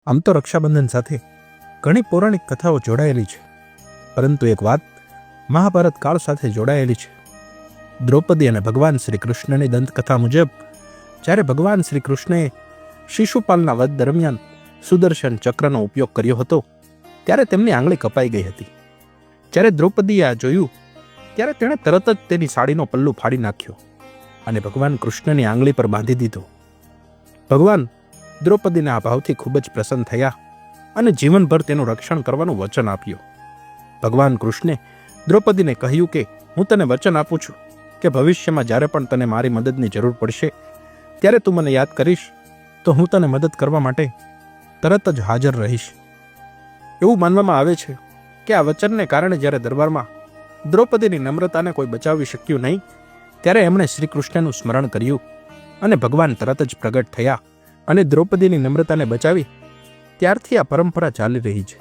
આમ તો રક્ષાબંધન સાથે ઘણી પૌરાણિક કથાઓ જોડાયેલી છે, પરંતુ એક વાત મહાભારત કાળ સાથે જોડાયેલી છે. દ્રૌપદી અને ભગવાન શ્રી કૃષ્ણની દંતકથા મુજબ જ્યારે ભગવાન શ્રી કૃષ્ણએ શિશુપાલના વધ દરમિયાન સુદર્શન ચક્રનો ઉપયોગ કર્યો હતો ત્યારે તેમની આંગળી કપાઈ ગઈ હતી. જ્યારે દ્રૌપદીએ આ જોયું ત્યારે તેણે તરત જ તેની સાડીનો પલ્લુ ફાડી નાખ્યો અને ભગવાન કૃષ્ણની આંગળી પર બાંધી દીધો. ભગવાન દ્રૌપદીના આ ભાવથી ખૂબ જ પ્રસન્ન થયા અને જીવનભર તેનું રક્ષણ કરવાનું વચન આપ્યું. ભગવાન કૃષ્ણે દ્રૌપદીને કહ્યું કે હું તને વચન આપું છું કે ભવિષ્યમાં જ્યારે પણ તને મારી મદદની જરૂર પડશે ત્યારે તું મને યાદ કરીશ તો હું તને મદદ કરવા માટે તરત જ હાજર રહીશ. એવું માનવામાં આવે છે કે આ વચનને કારણે જ્યારે દરબારમાં દ્રૌપદીની નમ્રતાને કોઈ બચાવી શક્યું નહીં ત્યારે એમણે શ્રી કૃષ્ણનું સ્મરણ કર્યું અને ભગવાન તરત જ પ્રગટ થયા અને દ્રૌપદીની નમ્રતાને બચાવી. ત્યારથી આ પરંપરા ચાલી રહી છે.